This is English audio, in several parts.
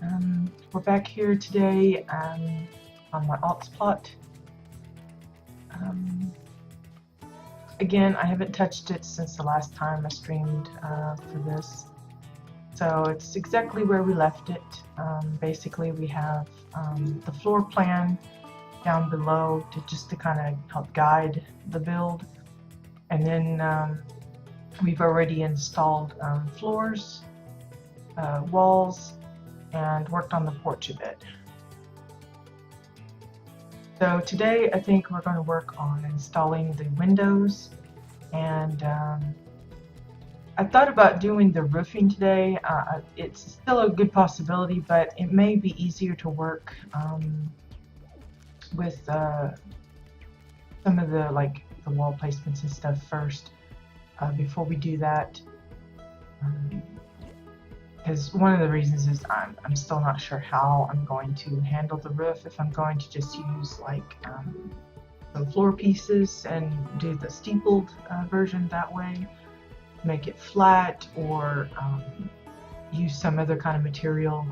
We're back here today on my alts plot. Again, I haven't touched it since the last time I streamed for this. So it's exactly where we left it. Basically, we have the floor plan down below to kind of help guide the build. And then we've already installed floors, walls, and worked on the porch a bit. So today I think we're going to work on installing the windows, and I thought about doing the roofing today. It's still a good possibility, but it may be easier to work with some of the the wall placements and stuff first before we do that. Because one of the reasons is I'm still not sure how I'm going to handle the roof, if I'm going to just use some floor pieces and do the steepled version that way, make it flat, or use some other kind of material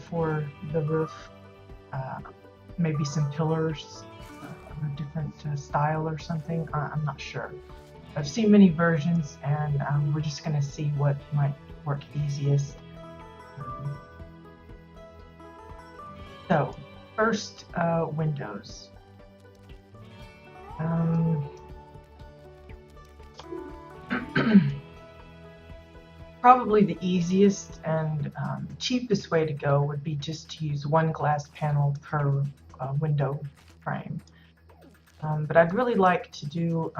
for the roof, maybe some pillars of a different style or something. I'm not sure. I've seen many versions, and we're just going to see what might work easiest. So, first, windows. Probably the easiest and cheapest way to go would be just to use one glass panel per window frame. But I'd really like to do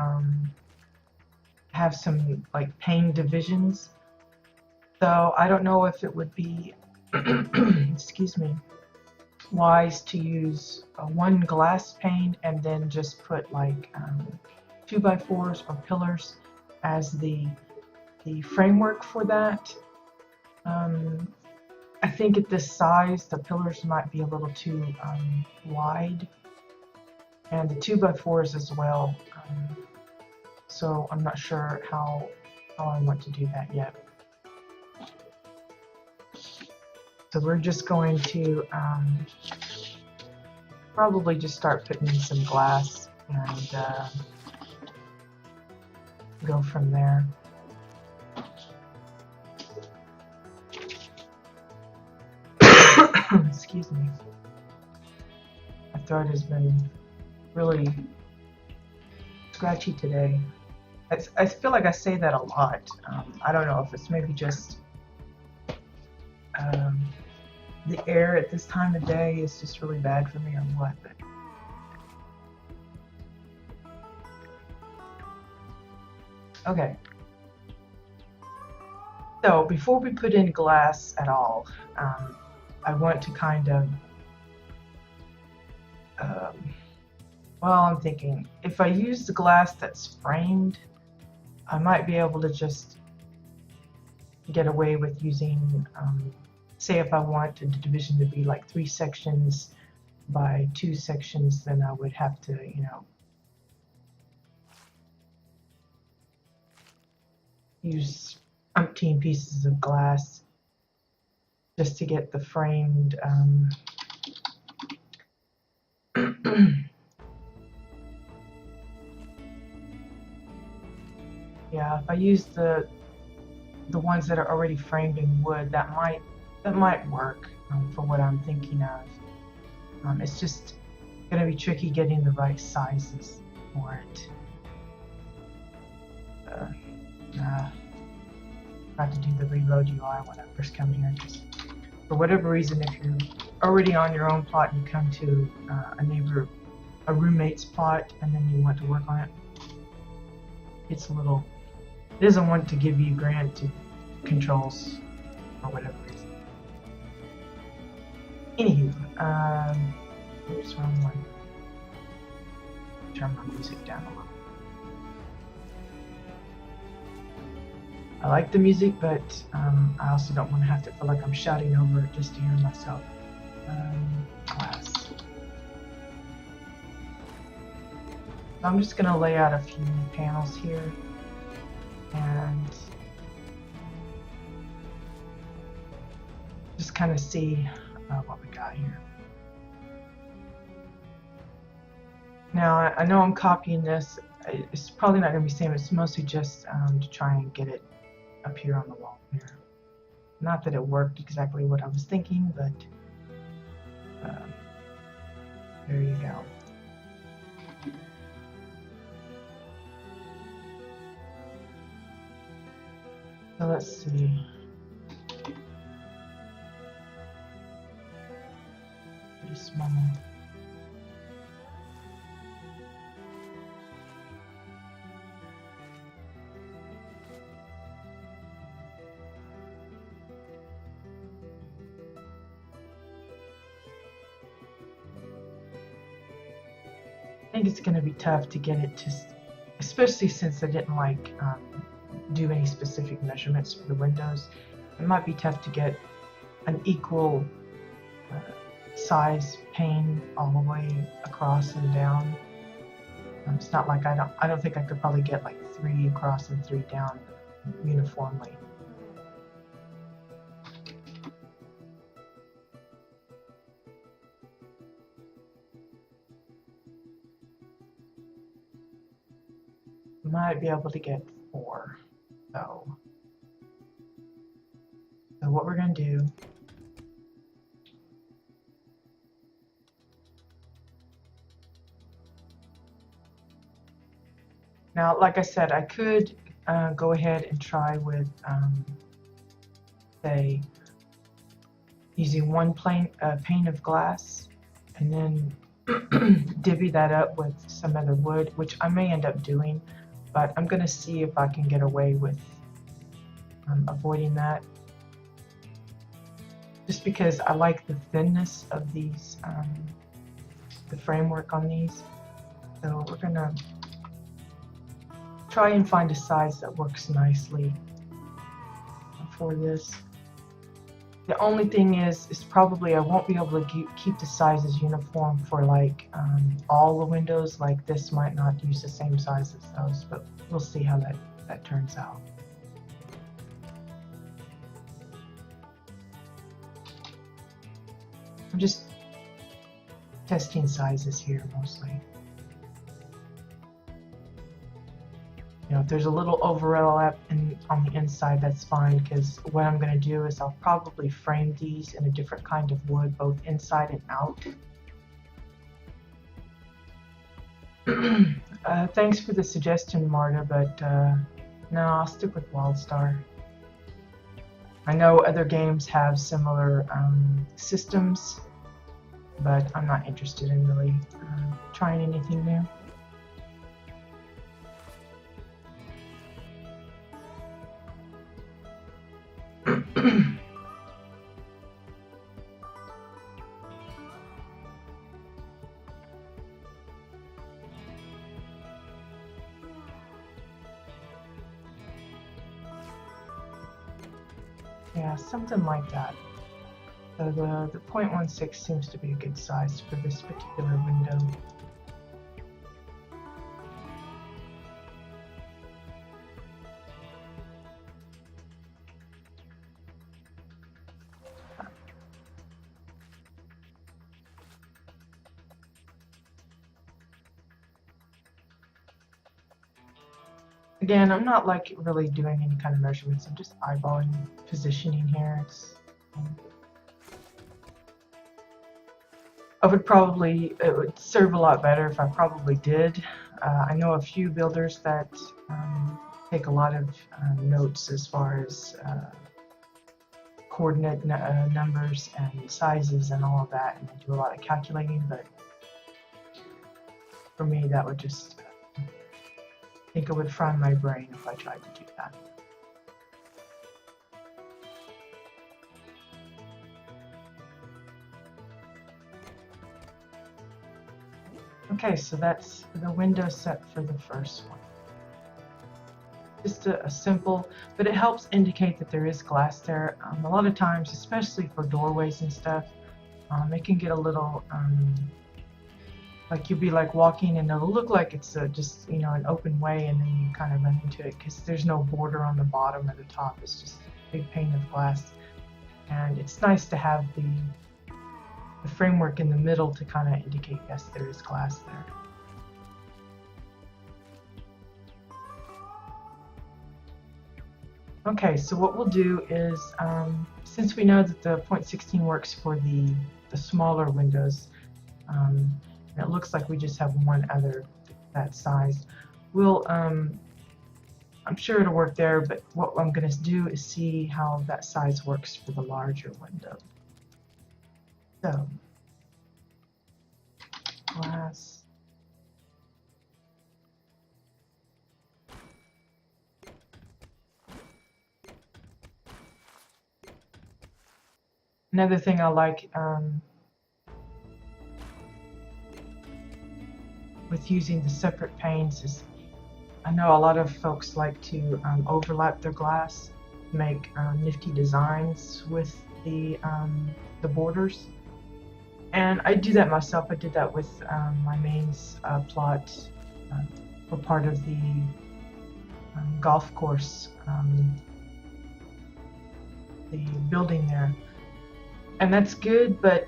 have some pane divisions. So I don't know if it would be excuse me, wise to use one glass pane and then just put 2x4s or pillars as the framework for that. I think at this size the pillars might be a little too wide, and the 2x4s as well. So I'm not sure how I want to do that yet. So we're just going to probably just start putting in some glass and go from there. Excuse me. My throat has been really scratchy today. I feel like I say that a lot. I don't know if it's maybe just the air at this time of day is just really bad for me or what, but okay. So before we put in glass at all, I want to kind of well, I'm thinking if I use the glass that's framed, I might be able to just get away with using say if I want the division to be 3 sections by 2 sections, then I would have to, use umpteen pieces of glass just to get the framed yeah, if I use the ones that are already framed in wood, that might work for what I'm thinking of. It's just going to be tricky getting the right sizes for it. I had to do the reload UI when I first come here. Just for whatever reason, if you're already on your own plot and you come to a roommate's plot, and then you want to work on it, it doesn't want to give you granted controls for whatever reason. Anywho, oops, wrong one. Turn my music down a little. I like the music, but I also don't want to have to feel like I'm shouting over it just to hear myself. Glass. So I'm just going to lay out a few panels here, and just kind of see what we got here. Now, I know I'm copying this. It's probably not going to be the same. It's mostly just to try and get it up here on the wall here. Not that it worked exactly what I was thinking, but there you go. So let's see. Pretty small. I think it's going to be tough to get it to, especially since I didn't like do any specific measurements for the windows. It might be tough to get an equal size pane all the way across and down. It's not like I don't think I could probably get like 3 across and 3 down uniformly. Might be able to get 4 though. So what we're going to do, now like I said, I could go ahead and try with say using one pane of glass and then divvy that up with some other wood, which I may end up doing, but I'm going to see if I can get away with avoiding that, just because I like the thinness of these, the framework on these. So we're going to try and find a size that works nicely for this. The only thing is probably I won't be able to keep the sizes uniform for like all the windows. Like this might not use the same size as those, but we'll see how that turns out. I'm just testing sizes here mostly. You know, if there's a little overlap on the inside, that's fine, because what I'm going to do is I'll probably frame these in a different kind of wood, both inside and out. Thanks for the suggestion, Marta, but no, I'll stick with WildStar. I know other games have similar systems, but I'm not interested in really trying anything new. Yeah, something like that. So the 0.16 seems to be a good size for this particular window. Again, I'm not like really doing any kind of measurements. I'm just eyeballing positioning here. It would serve a lot better if I probably did. I know a few builders that take a lot of notes as far as coordinate numbers and sizes and all of that, and they do a lot of calculating, but for me that would just I think it would fry my brain if I tried to do that. Okay, so that's the window set for the first one. Just a simple, but it helps indicate that there is glass there. A lot of times, especially for doorways and stuff, it can get a little like you'll be like walking and it'll look like it's just, you know, an open way, and then you kind of run into it because there's no border on the bottom or the top. It's just a big pane of glass. And it's nice to have the framework in the middle to kind of indicate, yes, there is glass there. Okay, so what we'll do is, since we know that the 0.16 works for the smaller windows, and it looks like we just have one other that size, we'll, I'm sure it'll work there, but what I'm going to do is see how that size works for the larger window. So, glass. Another thing I like with using the separate panes is, I know a lot of folks like to overlap their glass, make nifty designs with the borders, and I do that myself. I did that with my mains plot for part of the golf course, the building there. And that's good, but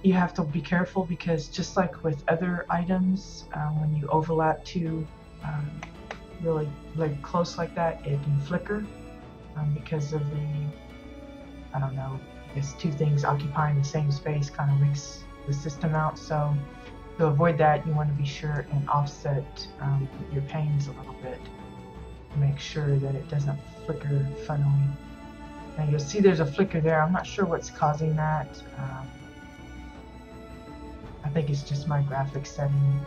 you have to be careful because just like with other items, when you overlap too really close like that, it can flicker because of the, I don't know, I guess two things occupying the same space kind of leaks the system out. So to avoid that, you want to be sure and offset your panes a little bit to make sure that it doesn't flicker funnily. Now you'll see there's a flicker there. I'm not sure what's causing that. I think it's just my graphics setting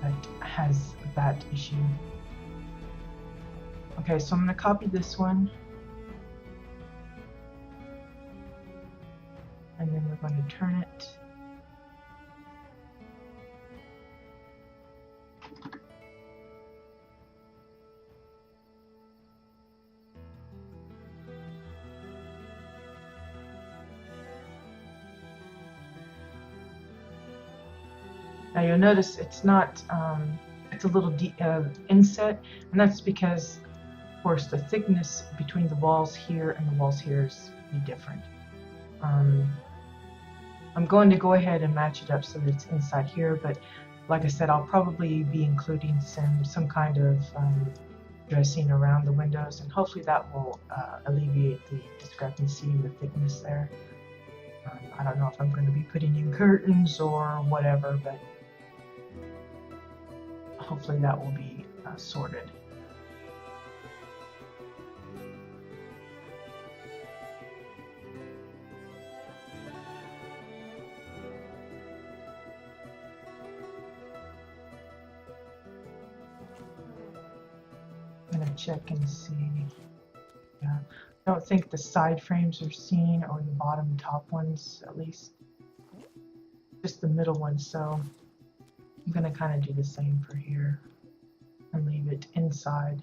that has that issue. Okay, so I'm going to copy this one. And then we're going to turn it. Now you'll notice it's not, it's a little inset, and that's because, of course, the thickness between the walls here and the walls here is different. I'm going to go ahead and match it up so that it's inside here, but like I said, I'll probably be including some kind of dressing around the windows, and hopefully that will alleviate the discrepancy in the thickness there. I don't know if I'm going to be putting in curtains or whatever, but hopefully that will be sorted. I'm going to check and see. Yeah, I don't think the side frames are seen, or the bottom top ones at least. Just the middle ones, so I'm going to kind of do the same for here and leave it inside.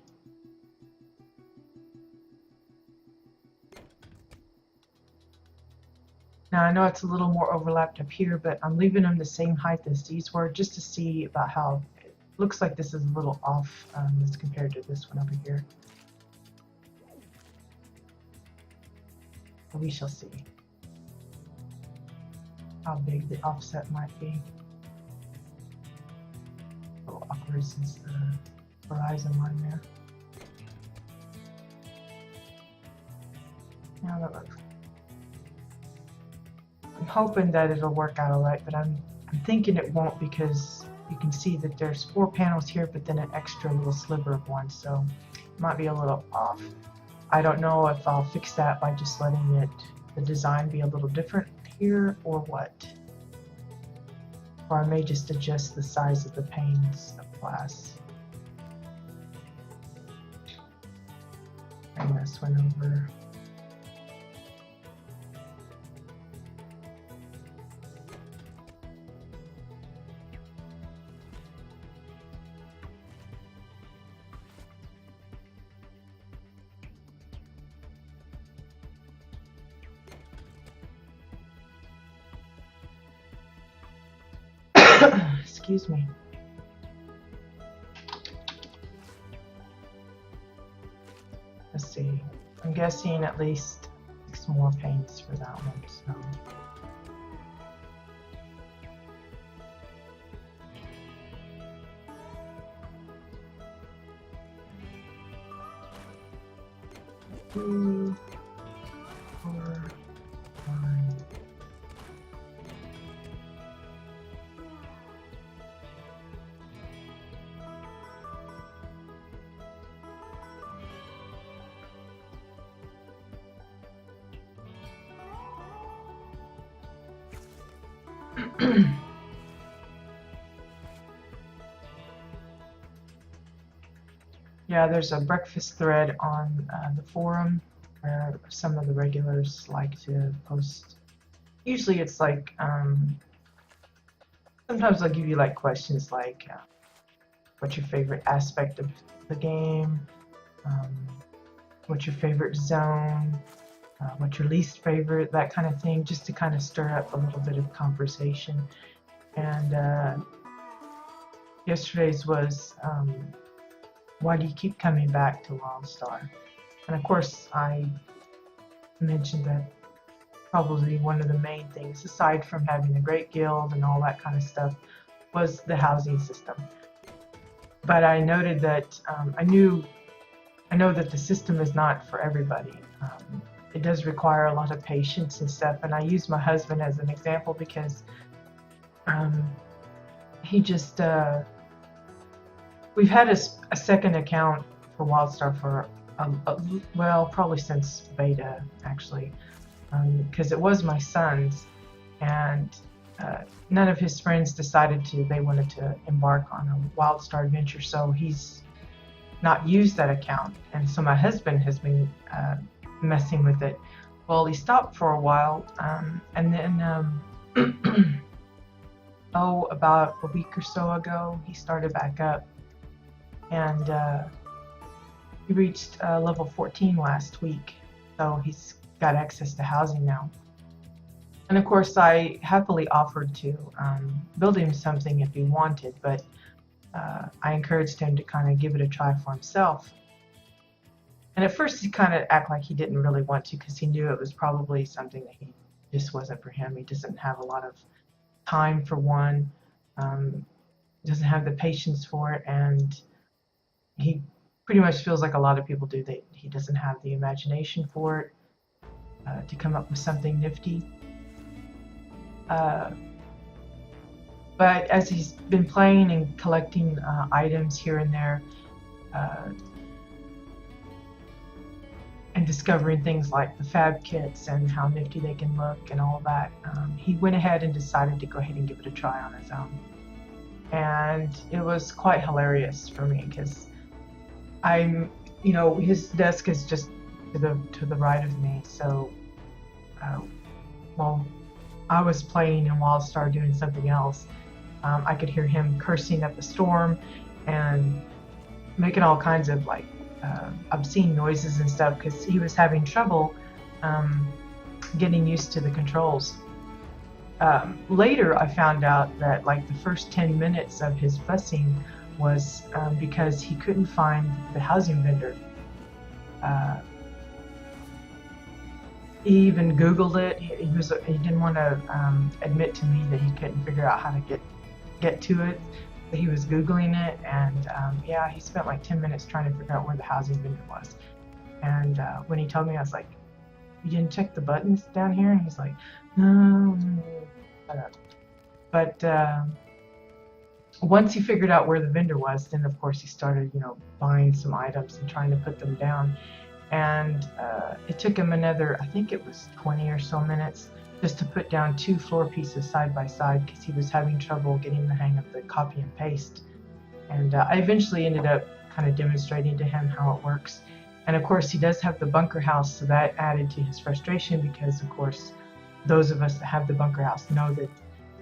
Now I know it's a little more overlapped up here, but I'm leaving them the same height as these were just to see about how it looks like this is a little off as compared to this one over here. But we shall see how big the offset might be. A little awkward since the horizon line there. Now that looks. I'm hoping that it'll work out alright, but I'm thinking it won't, because you can see that there's 4 panels here, but then an extra little sliver of one, so it might be a little off. I don't know if I'll fix that by just letting the design be a little different here or what. Or I may just adjust the size of the panes of glass. Bring this one over. Excuse me. Let's see. I'm guessing at least some more paints for that one. So. Two, 4, 5. Yeah, there's a breakfast thread on the forum where some of the regulars like to post. Usually it's like, sometimes they'll give you like questions like, what's your favorite aspect of the game? What's your favorite zone? What's your least favorite? That kind of thing, just to kind of stir up a little bit of conversation. And yesterday's was, why do you keep coming back to WildStar? And of course, I mentioned that probably one of the main things, aside from having a great guild and all that kind of stuff, was the housing system. But I noted that I know that the system is not for everybody. It does require a lot of patience and stuff. And I use my husband as an example because he just we've had a second account for WildStar for well, probably since beta actually, because it was my son's, and none of his friends decided they wanted to embark on a WildStar adventure, so he's not used that account, and so my husband has been messing with it. Well, he stopped for a while, and then about a week or so ago, he started back up, and he reached level 14 last week, so he's got access to housing now. And of course, I happily offered to build him something if he wanted, but I encouraged him to kind of give it a try for himself. And at first, he kind of acted like he didn't really want to, because he knew it was probably something that he just wasn't for him. He doesn't have a lot of time for one, doesn't have the patience for it, and he pretty much feels like a lot of people do, that he doesn't have the imagination for it to come up with something nifty. But as he's been playing and collecting items here and there, and discovering things like the fab kits and how nifty they can look and all that, he went ahead and decided to go ahead and give it a try on his own. And it was quite hilarious for me, because his desk is just to the right of me, so while I was playing in WildStar doing something else, I could hear him cursing up a storm and making all kinds of like obscene noises and stuff, because he was having trouble getting used to the controls. Later I found out that like the first 10 minutes of his fussing was because he couldn't find the housing vendor. He even Googled it. He didn't want to admit to me that he couldn't figure out how to get to it. But he was Googling it, and yeah, he spent like 10 minutes trying to figure out where the housing vendor was. And when he told me, I was like, "You didn't check the buttons down here?" And he's like, "No." But once he figured out where the vendor was, then of course he started, buying some items and trying to put them down. And it took him another, I think it was 20 or so minutes, just to put down 2 floor pieces side by side, because he was having trouble getting the hang of the copy and paste. And I eventually ended up kind of demonstrating to him how it works. And of course he does have the bunker house, so that added to his frustration, because of course those of us that have the bunker house know that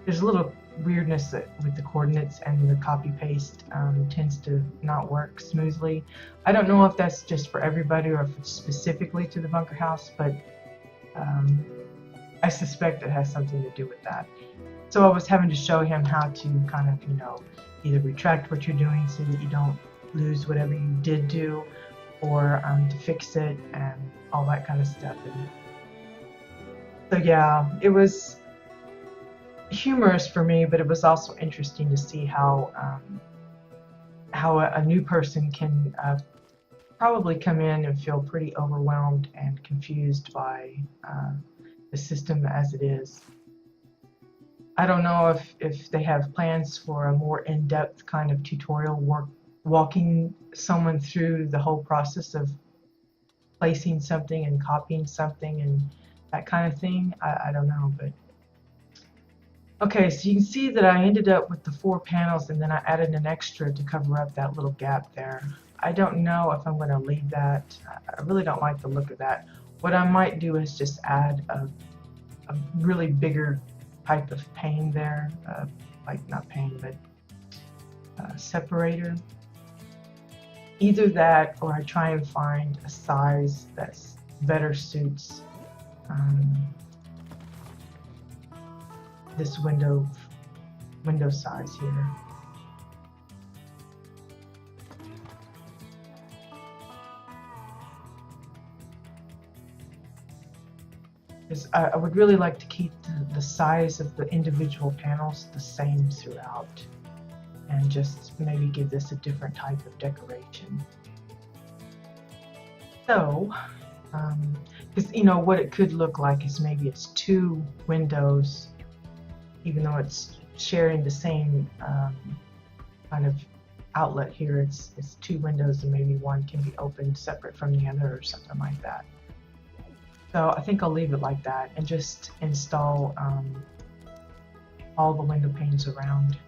there's a little weirdness with the coordinates, and the copy paste tends to not work smoothly. I don't know if that's just for everybody or if it's specifically to the bunker house, but I suspect it has something to do with that. So I was having to show him how to kind of, either retract what you're doing so that you don't lose whatever you did do, or to fix it and all that kind of stuff. And So yeah, it was humorous for me, but it was also interesting to see how a new person can probably come in and feel pretty overwhelmed and confused by the system as it is. I don't know if they have plans for a more in-depth kind of tutorial walking someone through the whole process of placing something and copying something and that kind of thing. I don't know, but okay, so you can see that I ended up with the 4 panels and then I added an extra to cover up that little gap there. I don't know if I'm going to leave that. I really don't like the look of that. What I might do is just add a really bigger type of pane there, like not pane, but separator. Either that or I try and find a size that better suits this window size here. I would really like to keep the size of the individual panels the same throughout, and just maybe give this a different type of decoration. So, because you know what it could look like is maybe it's 2 windows, even though it's sharing the same kind of outlet here. It's 2 windows and maybe one can be opened separate from the other or something like that. So I think I'll leave it like that and just install all the window panes around.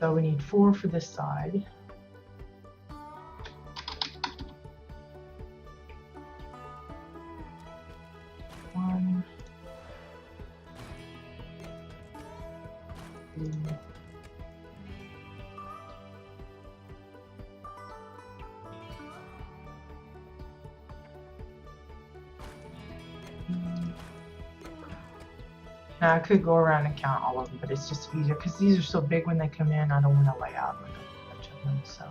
So we need 4 for this side. One, 2, now I could go around and count all of them, but it's just easier because these are so big when they come in. I don't want to lay out like a bunch of them. So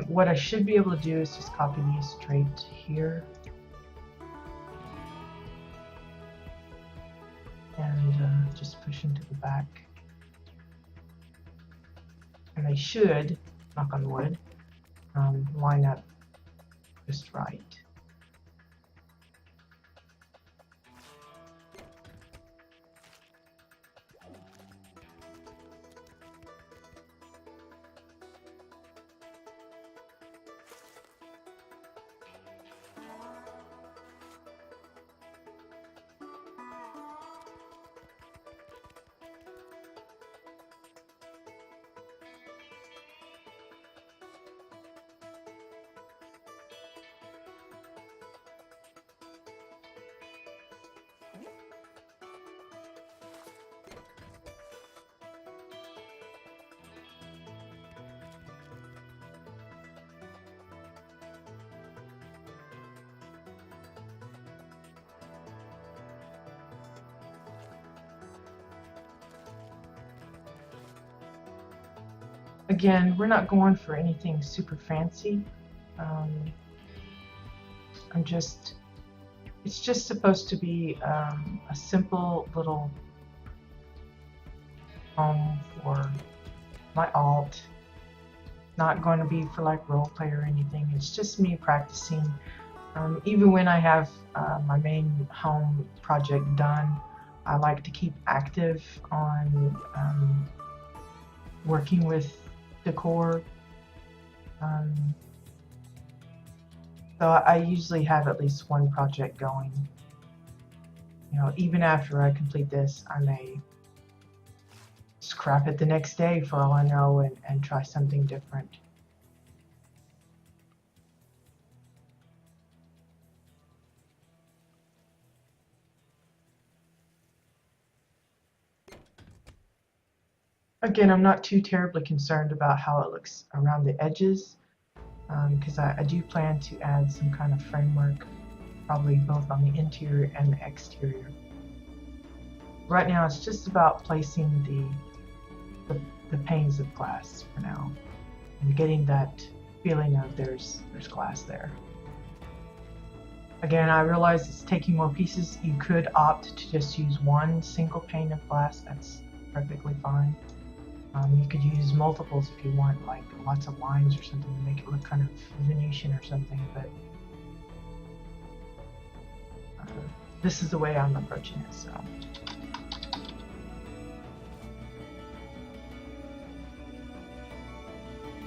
what I should be able to do is just copy these straight here and just push into the back. And they should, knock on wood, line up just right. Again, we're not going for anything super fancy. It's just supposed to be a simple little home for my alt. Not going to be for like role play or anything. It's just me practicing. Even when I have my main home project done, I like to keep active on working with decor. So I usually have at least one project going. You know, even after I complete this, I may scrap it the next day for all I know and try something different. Again, I'm not too terribly concerned about how it looks around the edges, because I do plan to add some kind of framework, probably both on the interior and the exterior. Right now, it's just about placing the panes of glass for now, and getting that feeling of there's glass there. Again, I realize it's taking more pieces. You could opt to just use one single pane of glass. That's perfectly fine. You could use multiples if you want, like lots of lines or something to make it look kind of Venetian or something, but this is the way I'm approaching it, so.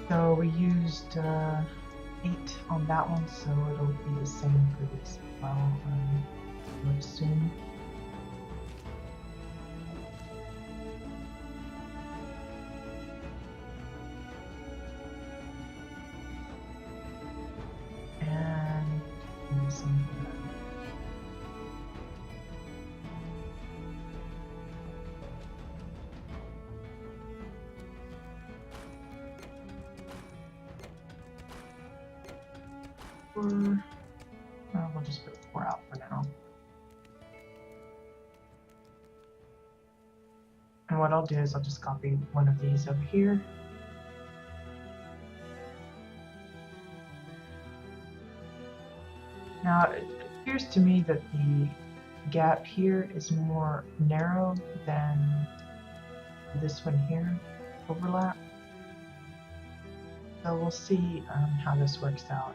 So we used 8 on that one, so it'll be the same for this as well, I would assume. And the same for that. We'll just put 4 out for now. And what I'll do is I'll just copy one of these over here. Now it appears to me that the gap here is more narrow than this one here, overlap. So we'll see how this works out.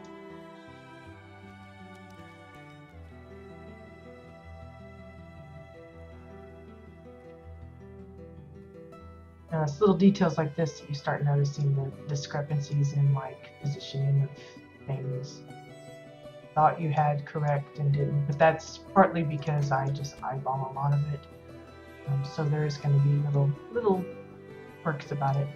Now it's little details like this that you start noticing the discrepancies in like positioning of things. Thought you had correct and didn't, but that's partly because I just eyeball a lot of it. So there is going to be little quirks about it.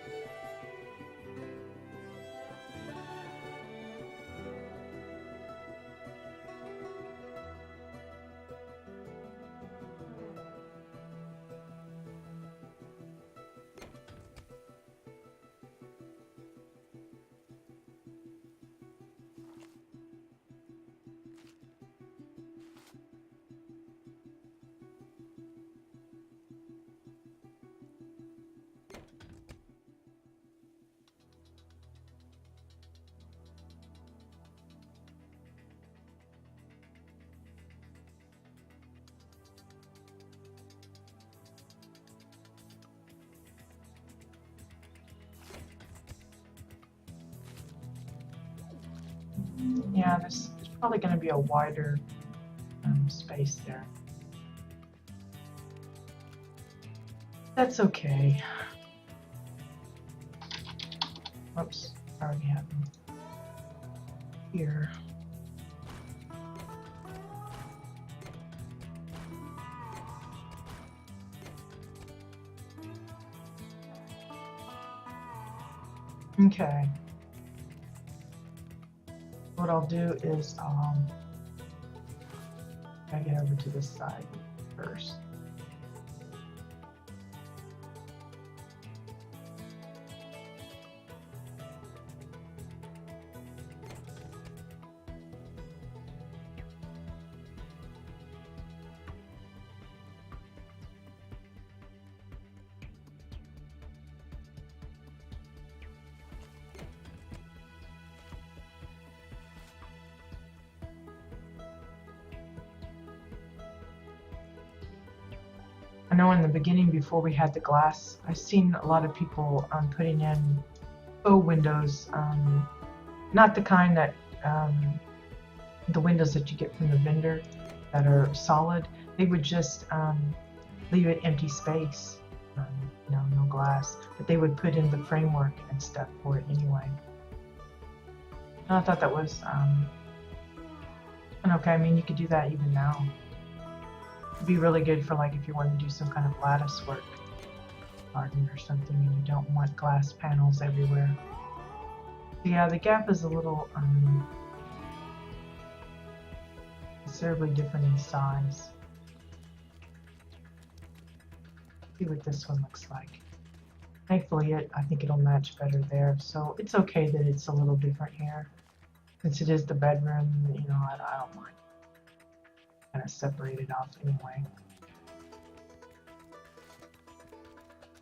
Yeah, there's probably going to be a wider space there. That's okay. Whoops, already happened. Here. Okay. What I'll do is I get over to this side first. I know in the beginning, before we had the glass, I've seen a lot of people putting in faux windows, not the kind that the windows that you get from the vendor that are solid. They would just leave it empty space, no glass, but they would put in the framework and stuff for it anyway. And I thought that was okay. I mean, you could do that even now. It'd be really good for like if you want to do some kind of lattice work, garden or something, and you don't want glass panels everywhere. So yeah, the gap is a little considerably different in size. Let's see what this one looks like. Thankfully, I think it'll match better there. So it's okay that it's a little different here, since it is the bedroom. You know, I don't mind. Kind of separate it off anyway.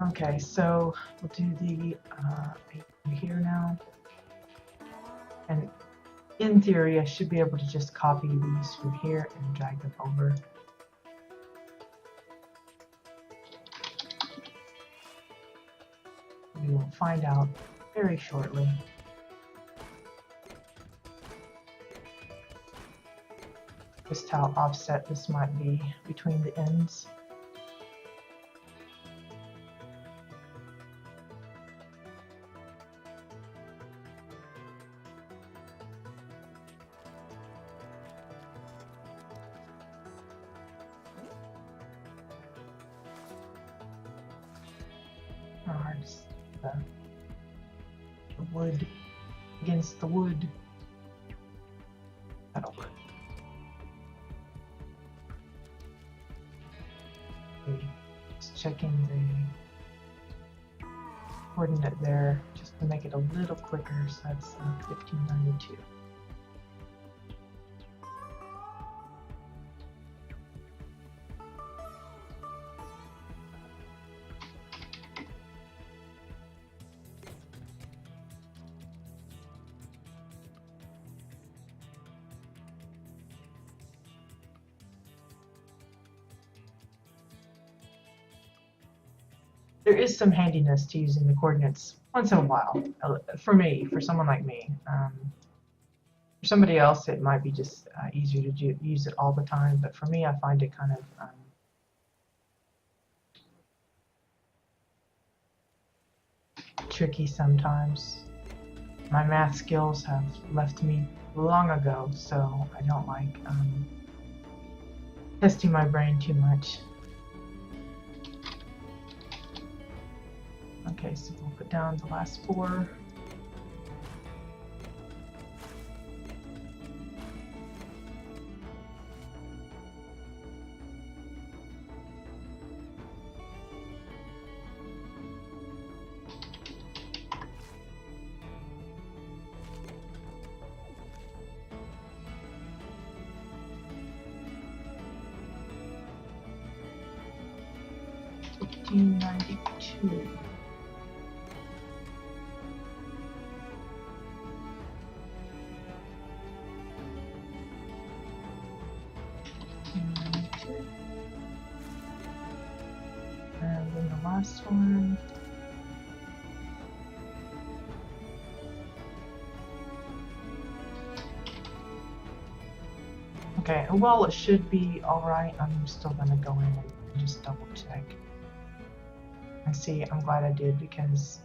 Okay, so we'll do the here now, and in theory, I should be able to just copy these from here and drag them over. We will find out very shortly. Just how offset this might be between the ends. The wood against the wood. That'll work. Okay, just checking the coordinate there just to make it a little quicker. So that's 1592. There is some handiness to using the coordinates once in a while. For me, for someone like me. For somebody else, it might be just easier to use it all the time. But for me, I find it kind of tricky sometimes. My math skills have left me long ago, so I don't like testing my brain too much. Okay, so we'll put down the last 4. $15.92. And then the last one. Okay, well, it should be alright. I'm still gonna go in and just double check. And see, I'm glad I did because it's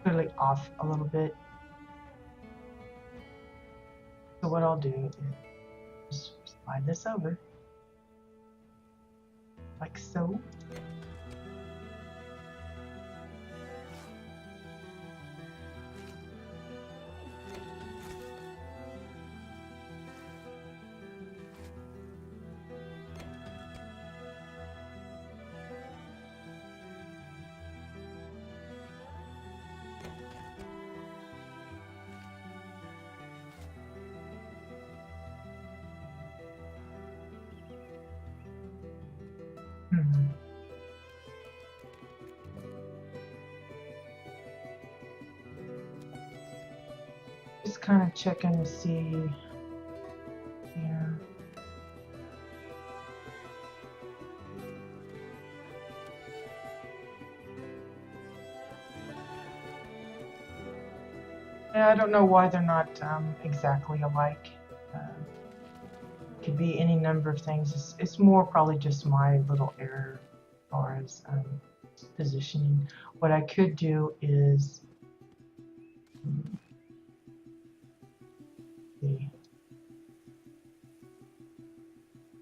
clearly off a little bit. So what I'll do is just slide this over. Like so. Just kind of checking to see. Yeah. Yeah, I don't know why they're not exactly alike. Could be any number of things. It's more probably just my little error as far as positioning. What I could do is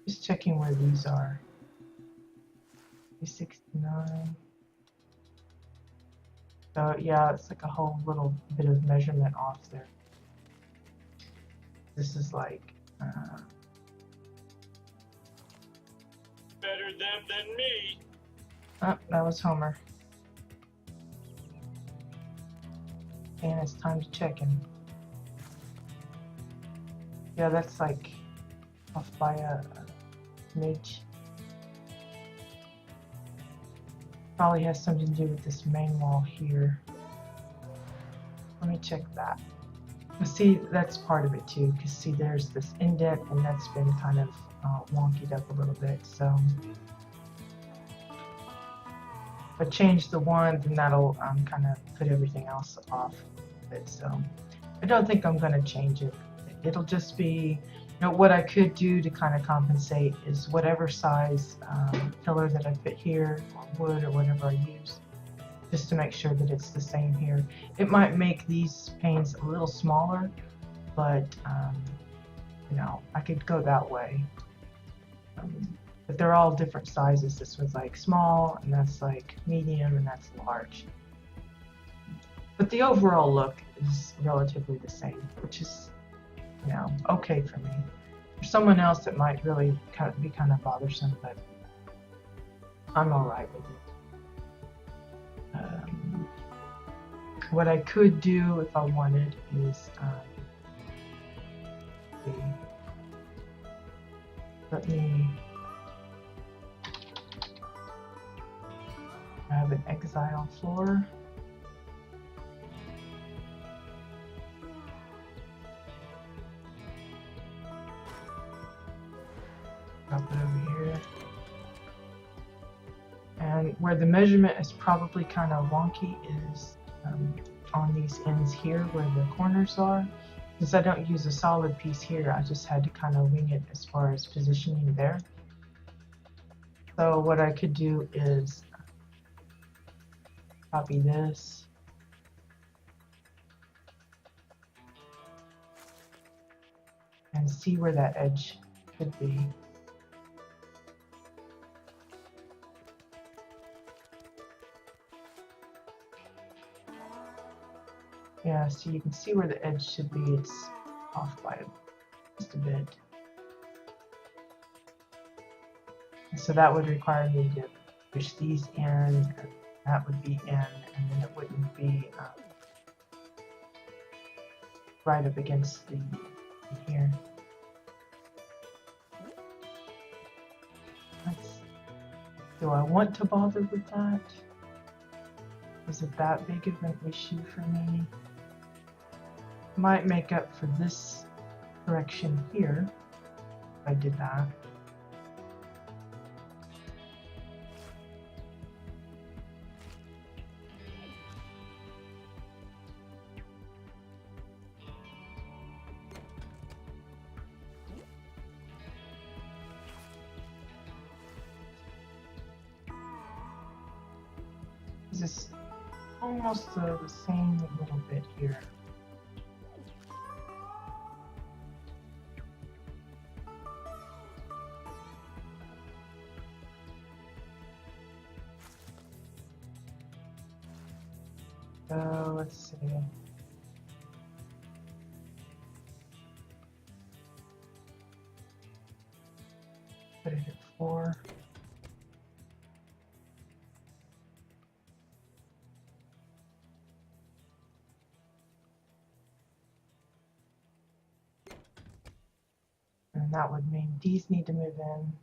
just checking where these are. 369. So yeah, it's like a whole little bit of measurement off there. This is like better them than me. Oh, that was Homer. And it's time to check in. Yeah, that's like off by a smidge. Probably has something to do with this main wall here. Let me check that. See, that's part of it too, because see, there's this indent, and that's been kind of wonkied up a little bit. So if I change the one, then that'll kind of put everything else off a bit. So I don't think I'm going to change it. It'll just be, what I could do to kind of compensate is whatever size pillar that I put here, or wood, or whatever I use, just to make sure that it's the same here. It might make these panes a little smaller, but I could go that way. But they're all different sizes. This one's like small, and that's like medium, and that's large. But the overall look is relatively the same, which is, okay for me. For someone else, it might really be kind of bothersome, but I'm all right with it. What I could do if I wanted is let me have an exile floor. Drop it over here. And where the measurement is probably kind of wonky is on these ends here where the corners are. Since I don't use a solid piece here, I just had to kind of wing it as far as positioning there. So what I could do is copy this. And see where that edge could be. Yeah, so you can see where the edge should be. It's off by just a bit. And so that would require me to push these in, and that would be in, and then it wouldn't be right up against the here. Do I want to bother with that? Is it that big of an issue for me? Might make up for this correction here if I did that. This is almost the same little bit here. So let's see. Put it at 4. And that would mean these need to move in.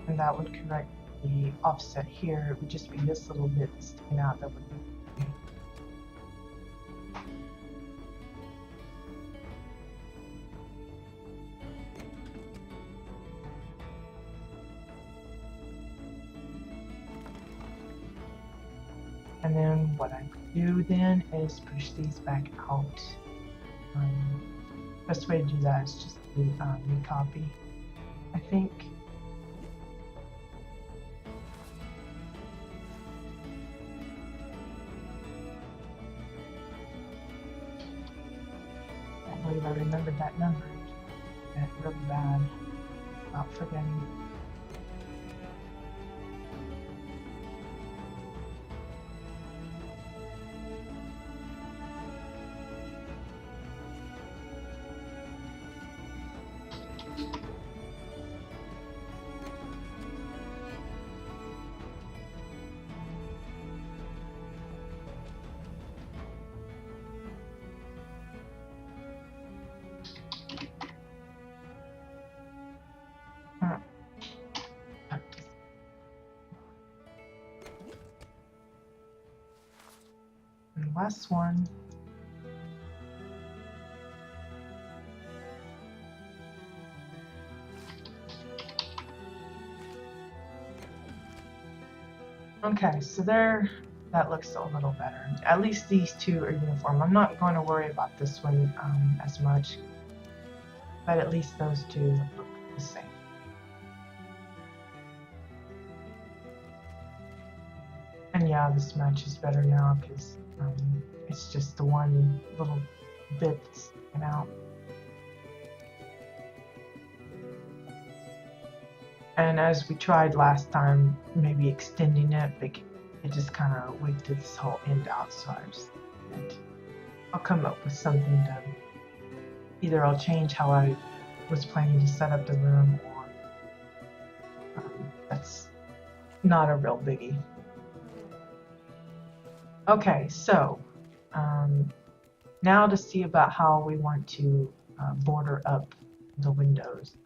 And that would correct the offset here. It would just be this little bit sticking out that would be. And then what I do then is push these back out. Best way to do that is just to recopy, I think. I believe I remembered that number. That's really bad. Not forgetting. last one. Okay, so there, that looks a little better. At least these two are uniform. I'm not going to worry about this one as much, but at least those two look the same. And yeah, this matches better now because it's just the one little bit sticking out. And as we tried last time, maybe extending it, but it just kind of wigged this whole end out. So I'll come up with something to either I'll change how I was planning to set up the room, or that's not a real biggie. Okay, so now to see about how we want to border up the windows.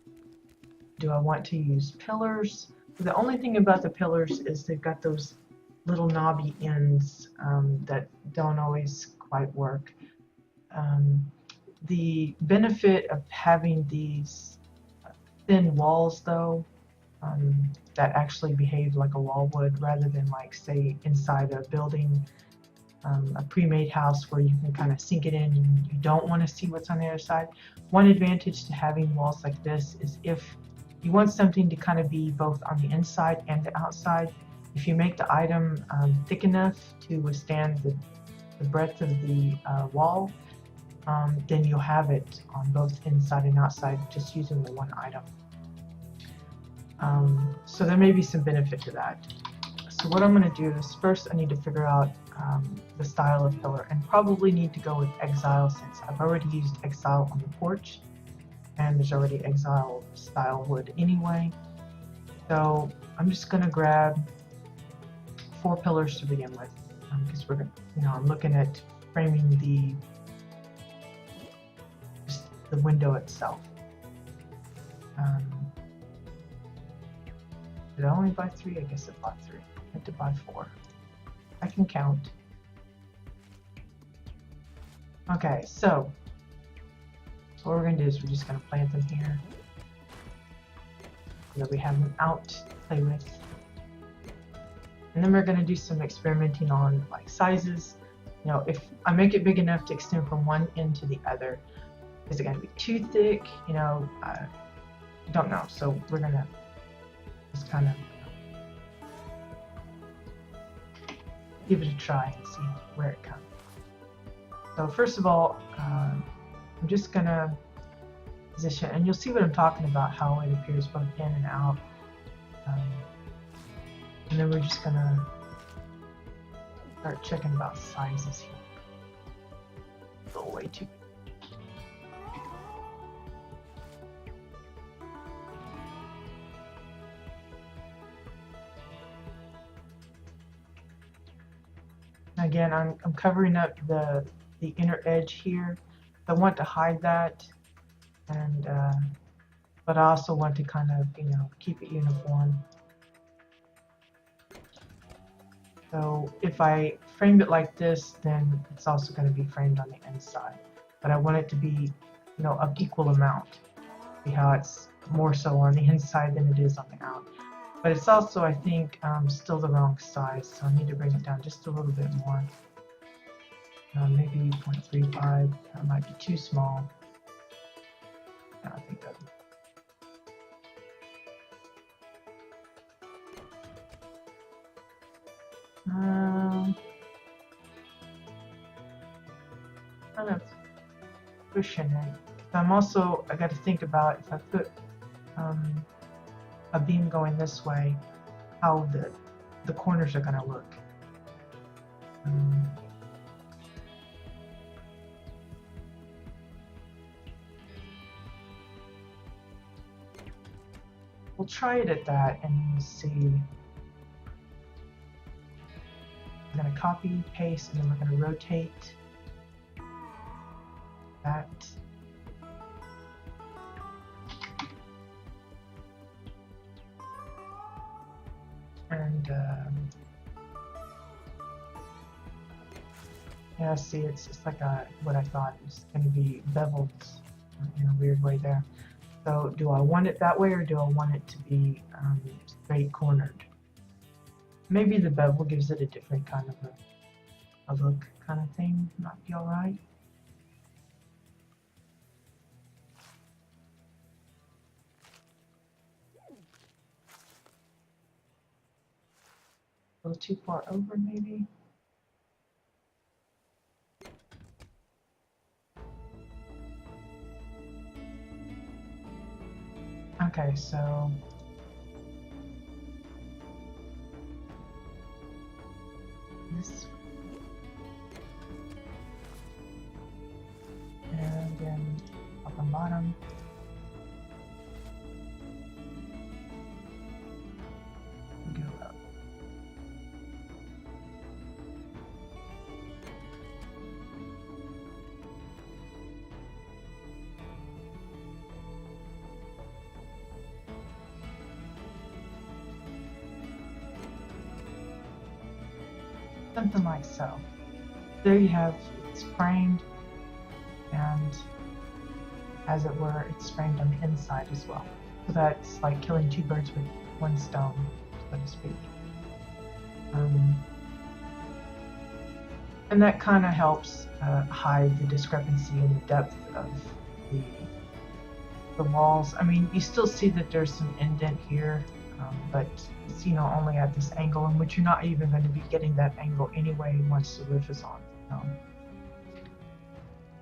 Do I want to use pillars? The only thing about the pillars is they've got those little knobby ends that don't always quite work. The benefit of having these thin walls, though, that actually behave like a wall would, rather than like, say, inside a building, a pre-made house where you can kind of sink it in and you don't want to see what's on the other side. One advantage to having walls like this is if you want something to kind of be both on the inside and the outside, if you make the item thick enough to withstand the breadth of the wall, then you'll have it on both inside and outside just using the one item. So there may be some benefit to that. So what I'm going to do is first I need to figure out the style of pillar, and probably need to go with exile since I've already used exile on the porch and there's already exile style wood anyway. So I'm just going to grab 4 pillars to begin with, because we're going to, I'm looking at framing just the window itself. Did I only buy 3? I guess I bought 3. I had to buy 4. I can count. Okay, so what we're going to do is we're just going to plant them here so that we have them out to play with. And then we're going to do some experimenting on like sizes. If I make it big enough to extend from one end to the other, is it going to be too thick? I don't know. So we're going to just kind of give it a try and see where it comes. So first of all, I'm just going to position, and you'll see what I'm talking about, how it appears both in and out. And then we're just going to start checking about sizes here. A little way too big. Again, I'm covering up the inner edge here. I want to hide that, and but I also want to kind of keep it uniform. So if I frame it like this, then it's also going to be framed on the inside. But I want it to be of equal amount. See how it's more so on the inside than it is on the out. But it's also, I think, still the wrong size, so I need to bring it down just a little bit more. Maybe 0.35. That might be too small. No, I think that. Kind of pushing it. I got to think about if I put a beam going this way, how the corners are going to look. We'll try it at that and see. We're going to copy, paste, and then we're going to rotate that. And Yeah, see, it's like what I thought it was going to be beveled in a weird way there. So do I want it that way, or do I want it to be straight cornered? Maybe the bevel gives it a different kind of a look kind of thing. Might be alright. A little too far over, maybe. Okay, so this, and then up and bottom. Go up. Something like so. There you have it's framed, and as it were, it's framed on the inside as well. So that's like killing two birds with one stone, so to speak. And that kind of helps hide the discrepancy in the depth of the walls. I mean, you still see that there's some indent here, but it's, you know, only at this angle, in which you're not even going to be getting that angle anyway once the roof is on.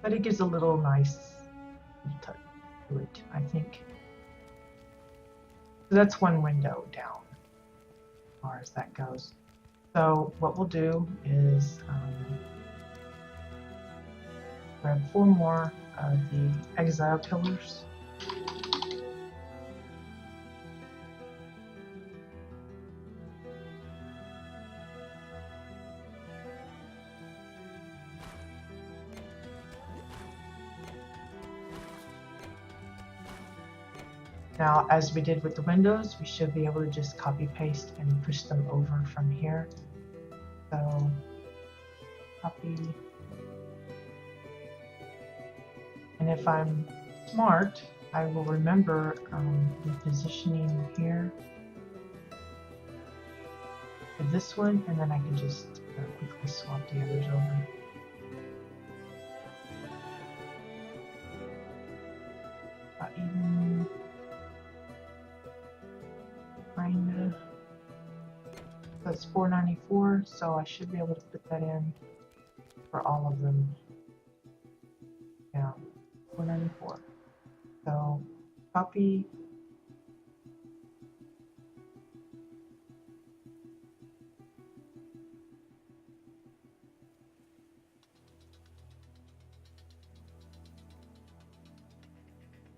But it gives a little nice touch to it, I think. So that's one window down, as far as that goes. So what we'll do is grab 4 more of the exile pillars. Now, as we did with the windows, we should be able to just copy paste and push them over from here. So, copy. And if I'm smart, I will remember the positioning here for this one, and then I can just quickly swap the others over. Even kinda. So it's 494, so I should be able to put that in for all of them. Yeah, 494. So copy.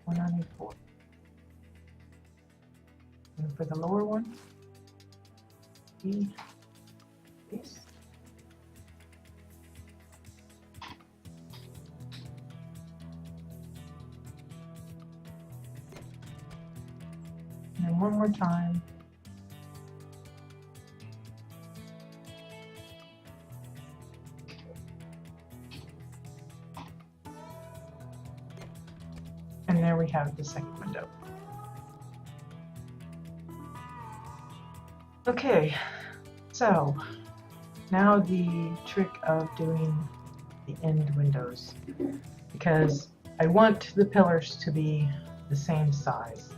$194. And for the lower one, paste. And then one more time. And there we have the second window. Okay, so now the trick of doing the end windows, because I want the pillars to be the same size.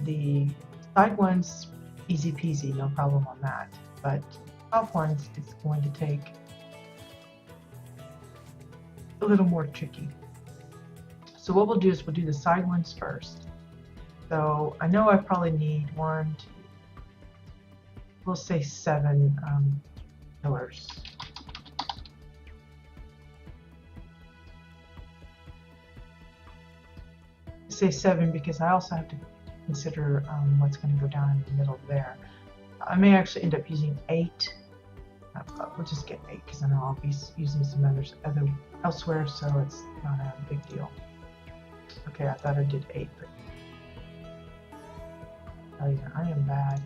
The side ones, easy peasy, no problem on that, but top ones, it's going to take a little more tricky. So what we'll do is we'll do the side ones first. So I know I probably need 1, 2, we'll say 7 pillars. I say 7 because I also have to consider what's going to go down in the middle there. I may actually end up using 8. We'll just get 8 because then I'll be using some others elsewhere, so it's not a big deal. Okay, I thought I did 8, but oh yeah, I am bad.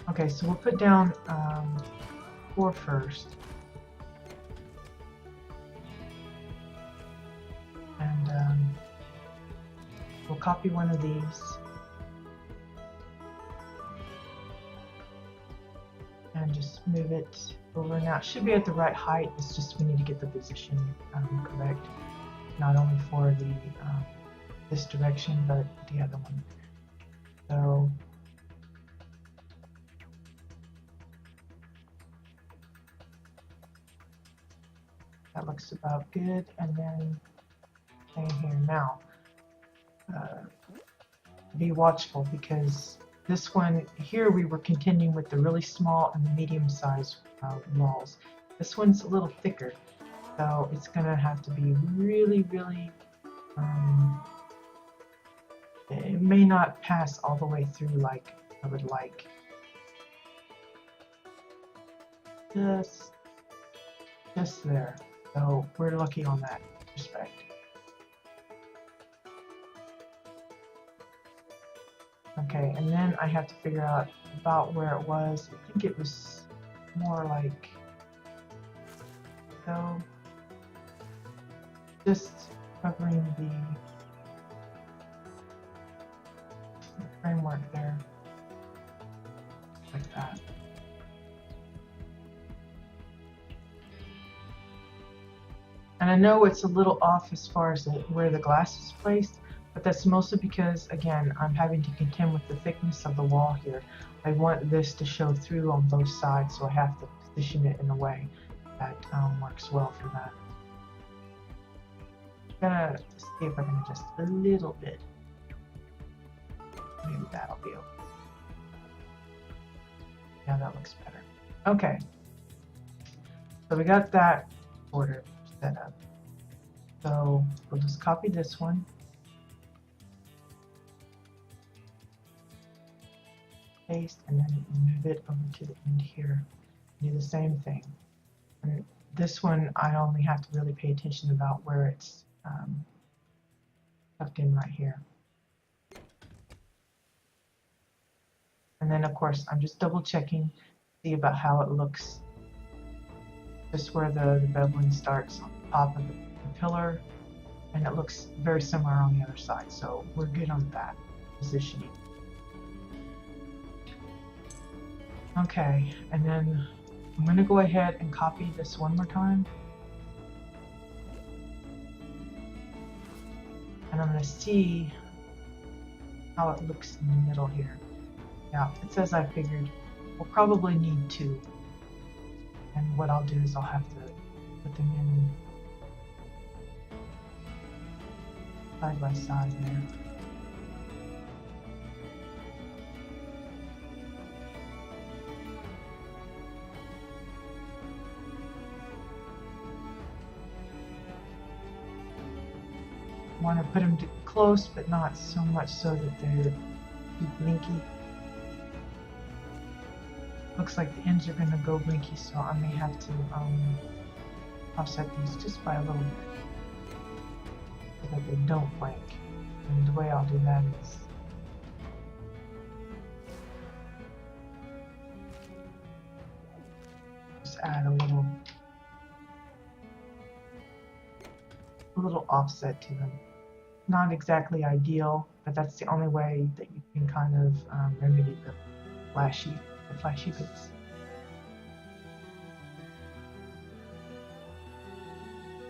Okay, so we'll put down floor first. And we'll copy one of these. And just move it over. Now it should be at the right height. It's just we need to get the position correct, not only for the this direction but the other one. So that looks about good. And then same here. Now be watchful, because this one here we were continuing with the really small and the medium-sized walls. This one's a little thicker, so it's gonna have to be really, really. It may not pass all the way through like I would like. Just there. So we're lucky on that respect. Okay, and then I have to figure out about where it was. I think it was more like so. Just covering the framework there, like that. And I know it's a little off as far as where the glass is placed, but that's mostly because, again, I'm having to contend with the thickness of the wall here. I want this to show through on both sides, so I have to position it in a way that works well for that. I'm gonna see if I can adjust a little bit. Maybe that'll be okay. Yeah, that looks better. Okay. So we got that order set up. So we'll just copy this one. Paste, and then move it over to the end here. Do the same thing. And this one, I only have to really pay attention about where it's tucked in right here. And then, of course, I'm just double checking, see about how it looks. Just where the beveling starts on the top of the pillar, and it looks very similar on the other side. So we're good on that positioning. Okay, and then I'm going to go ahead and copy this one more time. And I'm going to see how it looks in the middle here. Yeah, it's as I figured. We'll probably need two. And what I'll do is I'll have to put them in side by side there. Want to put them close, but not so much so that they're too blinky. Looks like the ends are going to go blinky, so I may have to offset these just by a little bit so that they don't blink. And the way I'll do that is just add a little offset to them. Not exactly ideal, but that's the only way that you can kind of remedy the flashy bits.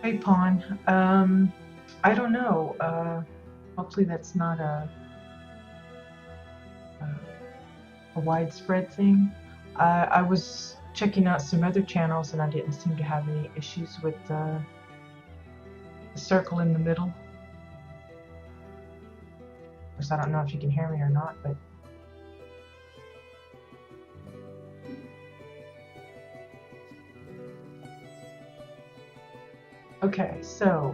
Hey, Pawn. I don't know. Hopefully that's not a widespread thing. I was checking out some other channels and I didn't seem to have any issues with the circle in the middle. Of course, I don't know if you can hear me or not, but okay, so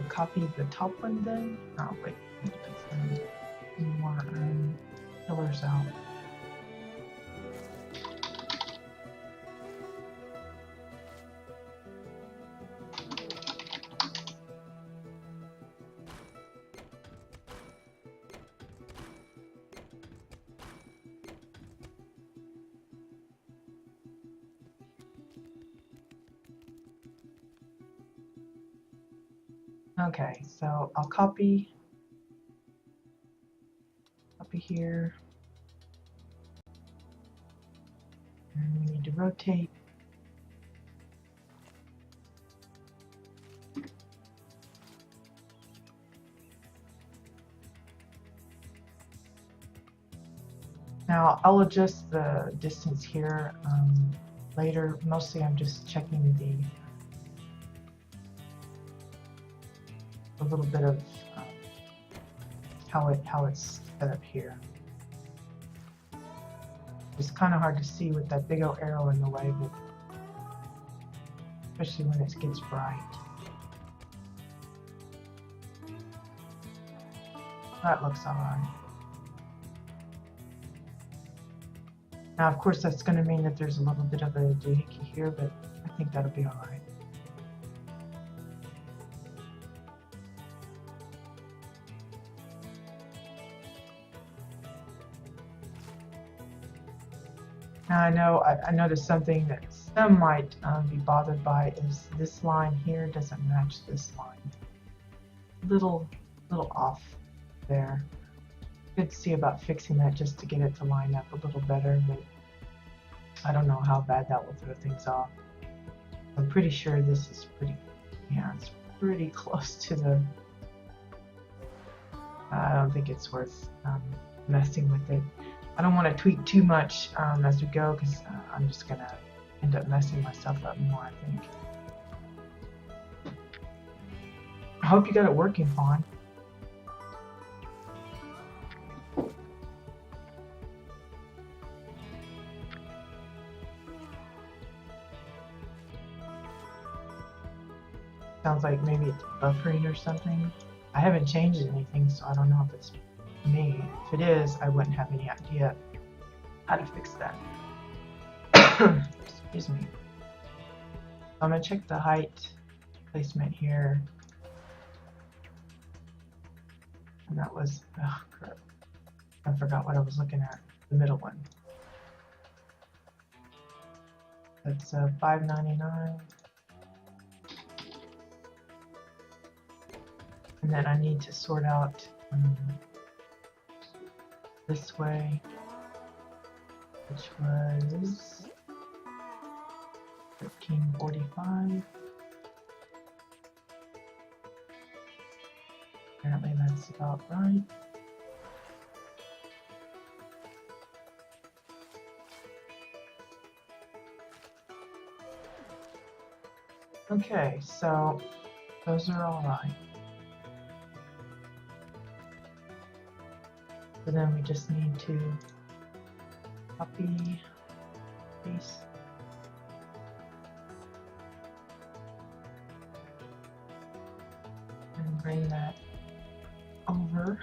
I'll copy the top one then. Oh wait, I need to put some more pillars out. Okay, so I'll copy here, and we need to rotate. Now I'll adjust the distance here later. Mostly I'm just checking a little bit of how it's set up here. It's kind of hard to see with that big old arrow in the way, but especially when it gets bright. That looks alright. Now, of course, that's going to mean that there's a little bit of a doohickey here, but I think that'll be alright. Now I noticed something that some might be bothered by is this line here doesn't match this line. Little off there. Could see about fixing that just to get it to line up a little better, but I don't know how bad that will throw things off. I'm pretty sure this is it's pretty close to the. I don't think it's worth messing with it. I don't want to tweak too much as we go, because I'm just gonna end up messing myself up more, I think. I hope you got it working fine. Sounds like maybe it's buffering or something. I haven't changed anything, so I don't know if it's me. If it is, I wouldn't have any idea how to fix that. Excuse me. I'm gonna check the height placement here. And that was, oh crap. I forgot what I was looking at. The middle one. That's $5.99. And then I need to sort out this way, which was $13.45. Apparently that's about right. Okay, so those are all right. So then we just need to copy, paste, and bring that over.